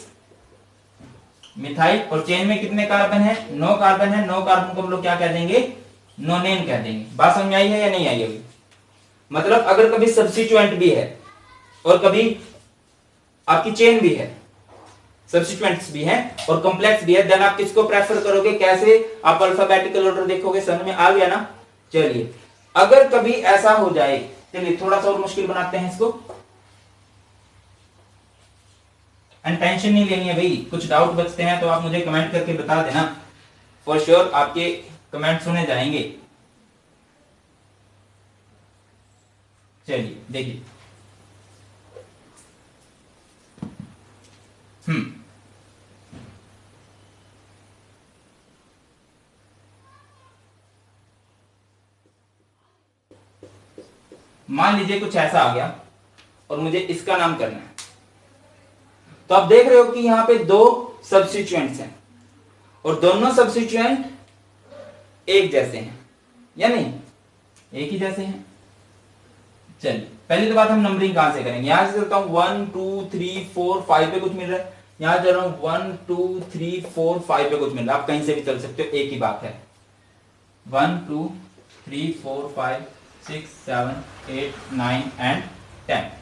मिथाइल। और चेन में कितने कार्बन है? 9 कार्बन है। 9 कार्बन को हम लोग क्या कह देंगे? नोनेन कह देंगे। बात समझ में आई है या नहीं आई अभी? मतलब अगर कभी सब्स्टिट्यूएंट भी है और कभी आपकी चेन भी है, सब्स्टिट्यूएंट्स भी हैं और कॉम्प्लेक्स भी है, देन आप किसको प्रेफर करोगे? कैसे आप अल्फाबेटिकल ऑर्डर देखोगे? समझ में आ गया ना? चलिए, अगर कभी ऐसा हो जाए, चलिए थोड़ा सा और मुश्किल बनाते हैं इसको। एंड टेंशन नहीं लेनी है भाई, कुछ डाउट बचते हैं तो आप मुझे कमेंट करके बता देना, फॉर श्योर आपके कमेंट सुने जाएंगे। चलिए देखिए, मान लीजिए कुछ ऐसा आ गया और मुझे इसका नाम करना है। तो आप देख रहे हो कि यहां पे 2 सब्स्टिट्यूएंट्स हैं और दोनों सब्स्टिट्यूएंट एक जैसे हैं या नहीं? एक ही जैसे हैं। चलिए, पहली तो बात हम नंबरिंग कहां से करेंगे? यहां से चलता हूं 1 2 3 4 5 पे कुछ मिल रहा है, यहां चल रहा हूं 1 2 3 4 5 पे कुछ मिल रहा है। आप कहीं से भी चल सकते हो, एक ही बात है। 1 2 3 4 5 6 7 8 9 एंड 10।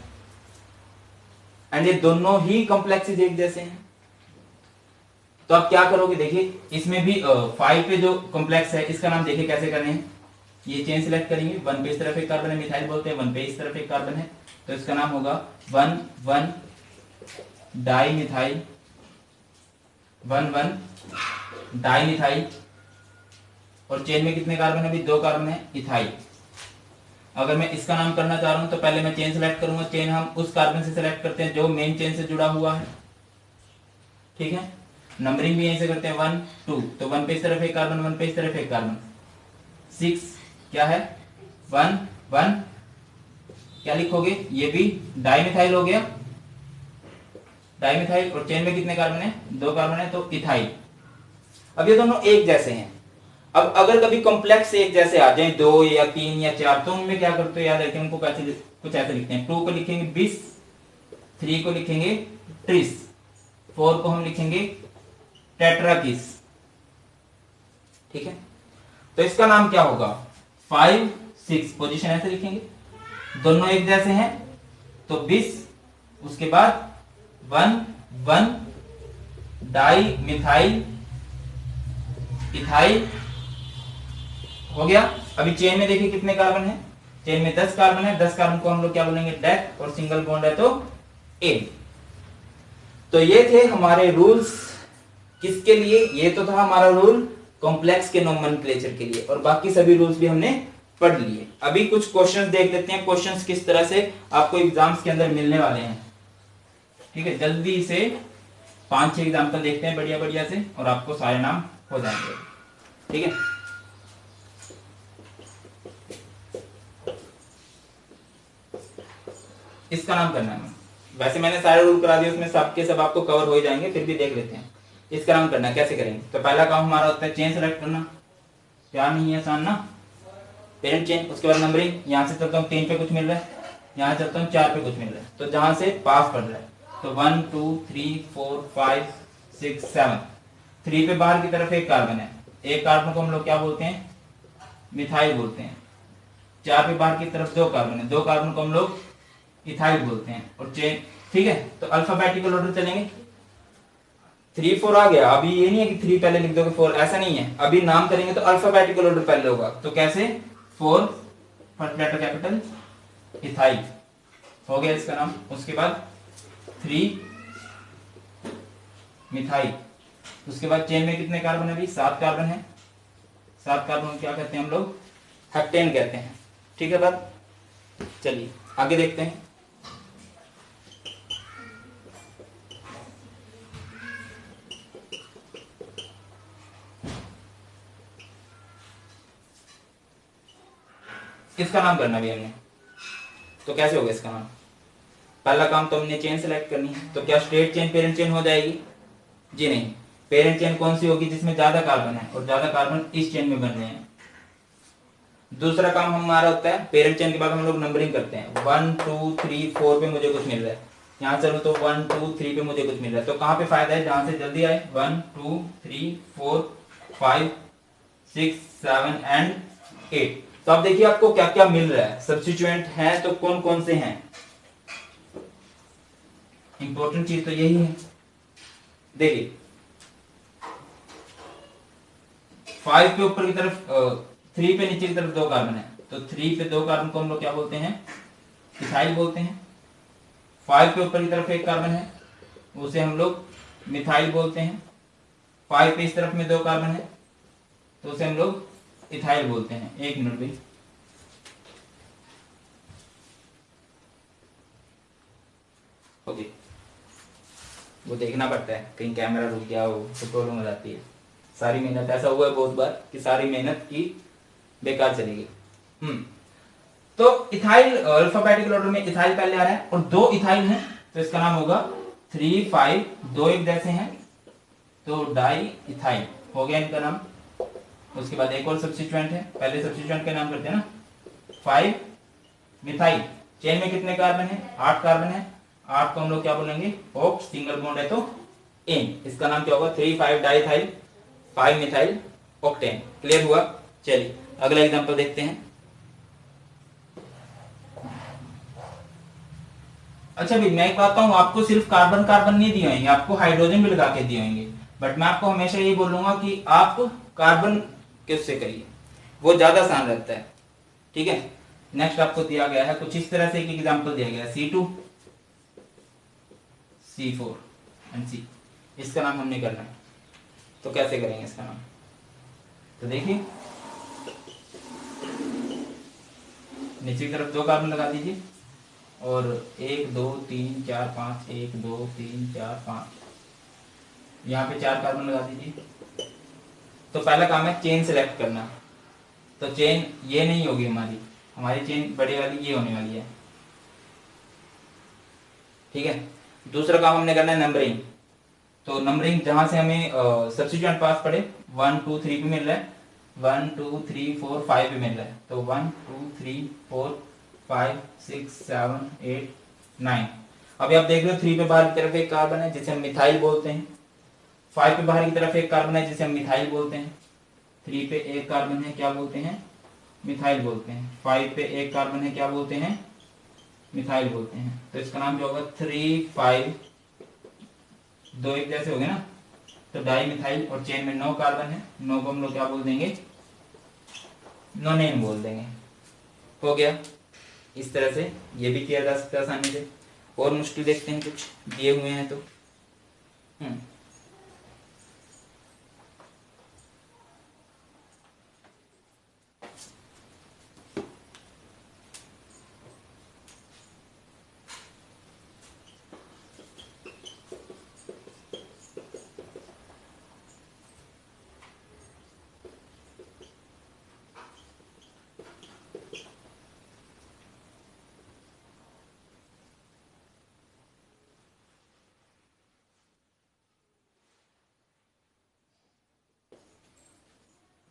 एंड ये दोनों ही कॉम्प्लेक्सेस एक जैसे हैं। तो आप क्या करोगे? देखिए, इसमें भी 5 पे जो कॉम्प्लेक्स है इसका नाम देखिए कैसे करने हैं। ये चेन सिलेक्ट करेंगे, 1 पे इस तरफ एक कार्बन है, मिथाइल बोलते हैं, 1 पे इस तरफ एक कार्बन है, तो इसका नाम होगा 1 1 डाई मिथाइल, 1 1 डाई मिथाइल। और चेन में कितने कार्बन है? अभी 2 कार्बन है, इथाइल। अगर मैं इसका नाम करना चाह रहा हूं तो पहले मैं चेन सेलेक्ट करूंगा। चेन हम उस कार्बन से सेलेक्ट करते हैं जो मेन चेन से जुड़ा हुआ है, ठीक है। नंबरिंग भी यहीं से करते हैं 1 2, तो 1 पे इस तरफ एक कार्बन, 1 पे इस तरफ एक कार्बन। 6 क्या है? 1 1, क्या लिखोगे? ये भी डाइमिथाइल हो गया, डाइमिथाइल। और चेन में कितने कार्बन है? 2 कार्बन है, तो इथाइल। अब ये दोनों एक जैसे हैं। अब अगर कभी कॉम्प्लेक्स एक जैसे आ जाए, 2 या 3 या 4, तो उनमें क्या करते हो? याद रखें, उनको कैसे, कुछ ऐसे लिखते हैं। 2 को लिखेंगे बिस, 3 को लिखेंगे ट्रिस, 4 को हम लिखेंगे टेट्राकिस, ठीक है। तो इसका नाम क्या होगा? 5 6, पोजीशन ऐसे लिखेंगे, दोनों एक जैसे हैं तो बिस, उसके बाद 1 1 डाई मिथाइल इथाइल हो गया। अभी चेन में देखिए कितने कार्बन है? चेन में 10 कार्बन है, 10 कार्बन को हम लोग क्या बोलेंगे? डेक। और सिंगल बॉन्ड है तो एन। तो ये थे हमारे रूल्स। किसके लिए? ये तो था हमारा रूल कॉम्प्लेक्स के नोमेनक्लेचर के लिए, और बाकी सभी रूल्स भी हमने पढ़ लिए। अभी कुछ क्वेश्चंस देख लेते हैं, क्वेश्चंस किस तरह से आपको एग्जाम्स के अंदर मिलने वाले हैं, ठीक है। जल्दी से 5-6 एग्जाम्पल देखते हैं बढ़िया बढ़िया से, और आपको सारे नाम हो जाएंगे, ठीक है। इसका नाम करना है, वैसे मैंने सारे रूल करा दिए, उसमें सबके सब आपको कवर हो ही जाएंगे, फिर भी देख लेते हैं। इसका नाम करना है, कैसे करेंगे? तो पहला काम हमारा होता है चेन सेलेक्ट करना, क्या नहीं है आसान ना, पेरेंट चेन। उसके बाद नंबरिंग, यहाँ से चलता हूँ 3 पे कुछ मिल रहा है, यहाँ चलता हूँ 4 पे कुछ मिल रहा है, तो जहां से पास पड़ रहा है, तो 1 2 3 4 5 6 7। 3 पे बाहर की तरफ एक कार्बन है, एक कार्बन को हम लोग क्या बोलते हैं? मिथाइल बोलते हैं। 4 पे बाहर की तरफ 2 कार्बन है, 2 कार्बन को हम लोग इथाइल बोलते हैं। और चेन, ठीक है, तो अल्फाबेटिकल ऑर्डर चलेंगे। 3 4 आ गया, अभी ये नहीं है कि 3 पहले लिख दोगे 4, ऐसा नहीं है, अभी नाम करेंगे तो अल्फाबेटिकल ऑर्डर पहले होगा। तो कैसे, 4 फर्स्ट लेटर कैपिटल इथाइल हो गया इसका नाम। उसके बाद 3 मिथाइल। उसके बाद चेन में कितने कार्बन है, अभी 7 कार्बन है। 7 कार्बन क्या कहते हैं हम लोग, हेप्टेन कहते हैं। ठीक है बात, चलिए आगे देखते हैं। इसका नाम करना भी हमने, तो कैसे होगा इसका नाम। पहला काम तो हमने चेन सेलेक्ट करनी है, तो क्या स्ट्रेट चेन पेरेंट चेन हो जाएगी, जी नहीं। पेरेंट चेन कौन सी होगी, जिसमें ज्यादा कार्बन है और ज्यादा कार्बन इस चेन में बन रहे हैं। दूसरा काम हमारा होता है, पेरेंट चेन के बाद हम लोग नंबरिंग करते हैं। 1 2 3 4 पे मुझे कुछ मिल रहा है, यहाँ चलो तो 1 2 3 पे मुझे कुछ मिल रहा है, तो कहाँ पे फायदा है, जहां से जल्दी आए। 1 2 3 4 5 6 7 एंड 8। तो अब देखिए आपको क्या क्या मिल रहा है, सब्स्टिट्यूएंट है तो कौन कौन से हैं। इंपॉर्टेंट चीज तो यही है, देखिए 5 के ऊपर की तरफ 3 पे नीचे की तरफ 2 कार्बन है, तो 3 पे 2 कार्बन को हम लोग क्या बोलते हैं, इथाइल बोलते हैं। 5 के ऊपर की तरफ 1 कार्बन है, उसे हम लोग मिथाइल बोलते हैं। 5 पे इस तरफ में 2 कार्बन है, तो उसे हम लोग इथाइल बोलते हैं। 1 मिनट भी, ओके, वो देखना पड़ता है, कहीं कैमरा रुक गया हो तो प्रॉब्लम हो जाती है। सारी मेहनत, ऐसा हुआ है बहुत बार कि सारी मेहनत की बेकार चली गई। तो इथाइल अल्फाबेटिकल ऑर्डर में इथाइल पहले आ रहा है और 2 इथाइल हैं, तो इसका नाम होगा 3 5, 2 एक जैसे हैं तो डाई इथाइल हो गया इनका नाम। उसके बाद एक और सब्स्टिट्यूएंट है, पहले सब्स्टिट्यूएंट का नाम करते हैं ना, 5 मिथाइल। चेन में कितने कार्बन है, 8 कार्बन है। 8 को हम लोग क्या बोलेंगे, ऑक्स, सिंगल बॉन्ड है तो एन। इसका नाम क्या होगा, 3 5 डाइथाइल 5 मिथाइल ऑक्टेन। क्लियर हुआ, चलिए अगला एग्जांपल देखते हैं। अच्छा भाई मैं कहता हूं, आपको सिर्फ कार्बन कार्बन नहीं दिए होंगे, आपको हाइड्रोजन भी लगा के दिए होंगे, बट मैं आपको हमेशा यही बोलूंगा कि आप कार्बन किससे करिए, वो ज्यादा आसान रहता है। ठीक है, नेक्स्ट आपको दिया गया है कुछ इस तरह से, एक एग्जांपल दिया गया है C2 C4 एंड C। इसका नाम हमने करना है, तो कैसे करेंगे इसका नाम, तो देखिए नीचे की तरफ 2 कार्बन लगा दीजिए और 1 2 3 4 5 1 2 3 4 5, यहाँ पे 4 कार्बन लगा दीजिए। तो पहला काम है चेन सेलेक्ट करना, तो चेन ये नहीं होगी हमारी, हमारी चेन बड़ी वाली ये होने वाली है। ठीक है, दूसरा काम हमने करना है नंबरिंग, तो नंबरिंग जहां से हमें सब्स्टिट्यूएंट पास पड़े, 1 2 3 पे मिल रहा है, 1 2 3 4 5 पे मिल रहा है, तो 1 2 3 4 5 6 7 8 9। अभी आप देख रहे हो 3 पे बाहर की तरफ एक कार्बन है जिसे हम मिथाइल बोलते हैं, 5 पे बाहर की तरफ एक कार्बन है जिसे हम मिथाइल बोलते हैं, 3 पे एक कार्बन है क्या बोलते हैं, मिथाइल बोलते हैं, 5 पे एक कार्बन है क्या बोलते हैं, मिथाइल बोलते हैं। तो इसका नाम क्या होगा, 3 5, 2 एक जैसे हो गए ना, तो डाई मिथाइल। और चेन में 9 कार्बन है, 9 को हम लोग क्या बोल देंगे, नोनेन बोल देंगे। हो गया, इस तरह से ये भी किया जा सकता है आसानी से। और मुश्किल देखते हैं, कुछ दिए हुए हैं तो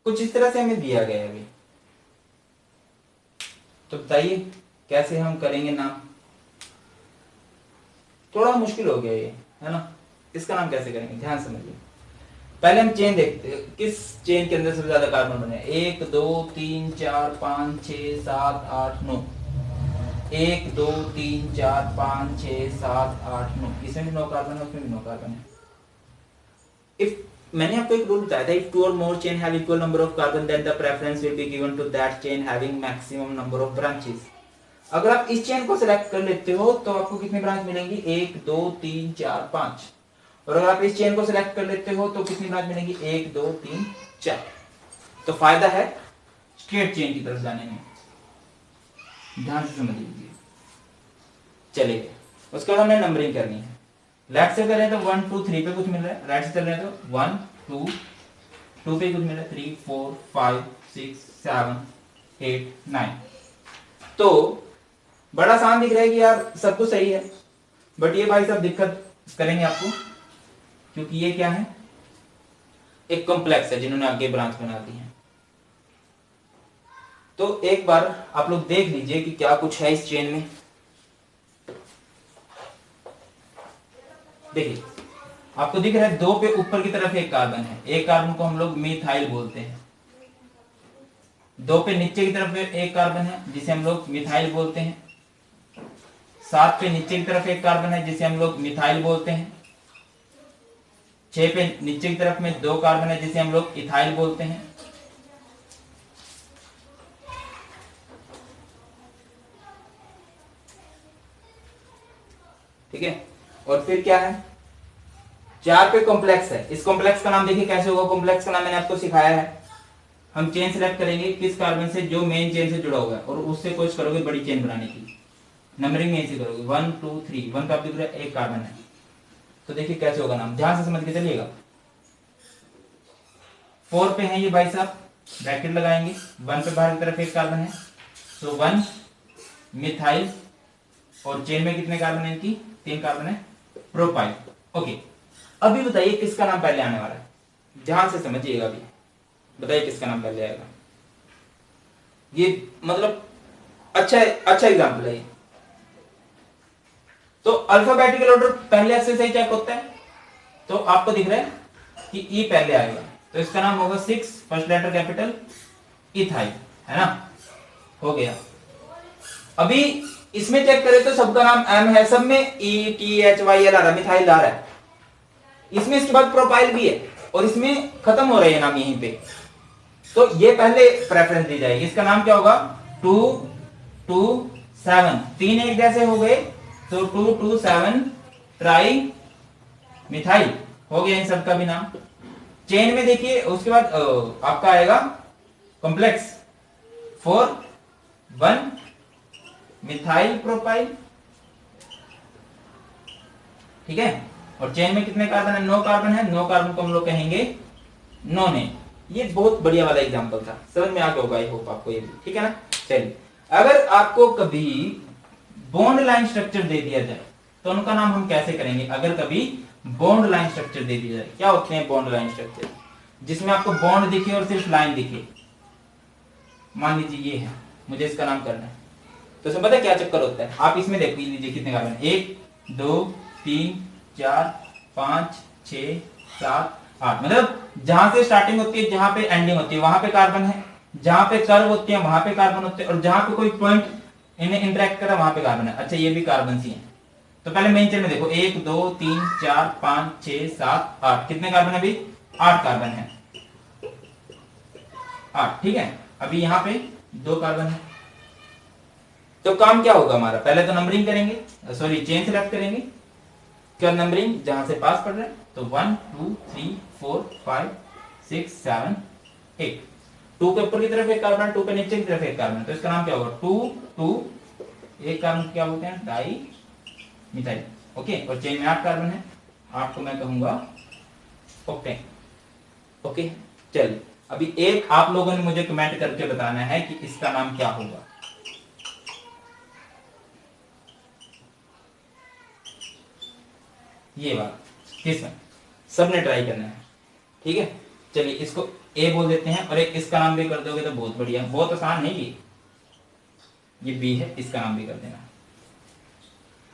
कुछ इस तरह से हमें दिया गया है अभी, तो बताइए कैसे हम करेंगे नाम। थोड़ा मुश्किल हो गया ये, है ना, इसका नाम कैसे करेंगे, ध्यान समझिए। पहले हम चेन देखते हैं, किस चेन के अंदर सबसे ज्यादा कार्बन बने। 1 2 3 4 5 6 7 8 9। 1 2 3 4 5 6 7 8 9। इसमें भी 9 कार्बन है, उसमें भी 9 कार्बन है। इफ मैंने आपको एक रूल बताया था, if two or more chain have equal number of carbon then the preference will be given to that chain having maximum number of branches. अगर आप इस चेन को सिलेक्ट कर लेते हो तो आपको कितनी ब्रांच मिलेंगी, 1 2 3 4 5। और अगर आप इस चेन को सिलेक्ट कर लेते हो तो कितनी ब्रांच मिलेंगी, 1 2 3 4। तो फायदा है स्ट्रेट चेन की तरफ जाने में, ध्यान से समझ लीजिए। चलिए उसके बाद हमने नंबरिंग करनी है। लेफ्ट से कर रहे हैं तो 1 2 3 पे कुछ मिल रहा है, राइट से चल रहे हैं तो 1 2 2 पे कुछ मिल रहा है, 3 4 5 6 7 8 9। तो बड़ा आसान दिख रहा है कि यार सब कुछ सही है, बट ये भाई साहब दिक्कत करेंगे आपको, क्योंकि ये क्या है, एक कॉम्प्लेक्स है जिन्होंने आगे ब्रांच बना दी है। तो एक बार आप लोग देख लीजिए कि क्या कुछ है इस चेन में। देखिए आपको दिख रहा है 2 पे ऊपर की तरफ एक कार्बन है, एक कार्बन को हम लोग मिथाइल बोलते हैं। 2 पे नीचे की तरफ एक कार्बन है जिसे हम लोग मिथाइल बोलते हैं। 7 पे नीचे की तरफ एक कार्बन है जिसे हम लोग मिथाइल बोलते हैं। 6 पे नीचे की तरफ में 2 कार्बन है जिसे हम लोग इथाइल बोलते हैं। ठीक है, और फिर क्या है, 4 पे कॉम्प्लेक्स है। इस कॉम्प्लेक्स का नाम देखिए कैसे होगा, कॉम्प्लेक्स का नाम मैंने आपको सिखाया है। हम चेन सिलेक्ट करेंगे किस कार्बन से जो मेन चेन से जुड़ा हुआ है और उससे कोशिश करोगे बड़ी चेन बनाने की। नंबरिंग में ऐसे करोगे 1 2 3, 1 का आप दिख रहा है एक कार्बन है, तो देखिए कैसे होगा नाम, ध्यान से समझ के चलिएगा। 4 पे है ये भाई साहब, ब्रैकेट लगाएंगे, 1 पे बाहर की तरफ एक कार्बन है, तो 1 मिथाइल, और चेन में कितने कार्बन है इनकी, 3 कार्बन है, प्रोपाइल। ओके, अभी बताइए किसका नाम पहले आने वाला है, ध्यान से समझिएगा। अभी बताइए किसका नाम पहले आएगा। ये मतलब अच्छा एग्जाम्पल है ये। तो अल्फाबेटिकल ऑर्डर पहले अक्षर से ही चेक होता है, तो आपको दिख रहा है कि ई पहले आएगा, तो इसका नाम होगा 6 फर्स्ट लेटर कैपिटल इथाइल, है ना, हो गया। अभी इसमें चेक करें तो सबका नाम एम है, सब में E T H Y L आ रहा है, मिथाइल आ रहा है। इसमें इसके बाद प्रोपाइल भी है और इसमें खत्म हो रहा है नाम यहीं पे, तो ये पहले प्रेफरेंस दी जाएगी। इसका नाम क्या होगा, 2 2 7, 3 एक जैसे हो गए, तो 2 2 7 ट्राई मिथाइल हो गया इन सबका भी नाम। चेन में देखिए उसके बाद आपका आएगा कॉम्प्लेक्स 4 1 मिथाइल प्रोपाइल, ठीक है। और चेन में कितने कार्बन है, 9 कार्बन है, 9 कार्बन को हम लोग कहेंगे नोने। ये बहुत बढ़िया वाला एग्जांपल था, समझ में आ गया होगा, आई होप आपको ये भी, ठीक है ना। चलिए, अगर आपको कभी बॉन्ड लाइन स्ट्रक्चर दे दिया जाए तो उनका नाम हम कैसे करेंगे। अगर कभी बॉन्ड लाइन स्ट्रक्चर दे दिया जाए, क्या होते हैं बॉन्ड लाइन स्ट्रक्चर, जिसमें आपको बॉन्ड दिखे और सिर्फ लाइन दिखे। मान लीजिए ये है, मुझे इसका नाम करना है, तो इसमें पता है क्या चक्कर होता है, आप इसमें देख लीजिए कितने कार्बन, 1 2 3 4 5 6 7 8, मतलब जहां से स्टार्टिंग होती है जहां पे एंडिंग होती है वहां पे कार्बन है, जहां पे कर्व होते हैं वहां पे कार्बन होते हैं, और जहां पे कोई पॉइंट इन्हें इंटरेक्ट कर रहा है वहां पे कार्बन है। अच्छा, ये भी कार्बन सी है। तो पहले मेन चेन में देखो 1 2 3 4 5 6 7 8, कितने कार्बन है अभी, 8 कार्बन है, 8, ठीक है। अभी यहाँ पे 2 कार्बन है, तो काम क्या होगा हमारा, पहले तो नंबरिंग करेंगे, सॉरी चेन सेलेक्ट करेंगे, क्या नंबरिंग जहां से पास पड़ रहा है, तो 1 2 3 4 5 6 7 8, 2 के ऊपर की तरफ एक कार्बन, 2 के नीचे की तरफ एक कार्बन, तो इसका नाम क्या होगा, 2 2, एक कार्बन क्या बोलते हैं, डाई मिथाइल, ओके। और चेन में 8 कार्बन है, 8 को मैं कहूंगा ओक्टेन, ओके। चलिए, अभी एक आप लोगों ने मुझे कमेंट करके बताना है कि इसका नाम क्या होगा। ये बात किसमें, सबने ट्राई करना है, ठीक है। चलिए इसको ए बोल देते हैं, और एक इसका नाम भी कर दोगे तो बहुत बढ़िया, बहुत आसान है ये बी है, इसका नाम भी कर देना,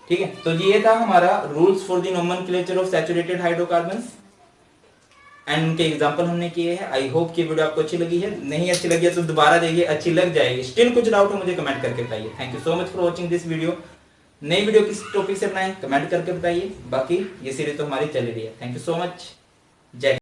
ठीक है। तो ये था हमारा rules for the nomenclature of saturated hydrocarbons. And उनके एग्जाम्पल हमने किए हैं। आई होप कि वीडियो आपको अच्छी लगी है, नहीं अच्छी लगी है तो दोबारा देखिए, अच्छी लग जाएगी, स्टिल कुछ डाउट है मुझे कमेंट करके बताइए। Thank you so much for watching this video. नई वीडियो किस टॉपिक से बनाएं कमेंट करके बताइए, बाकी ये सीरीज तो हमारी चल रही है। थैंक यू सो मच, जय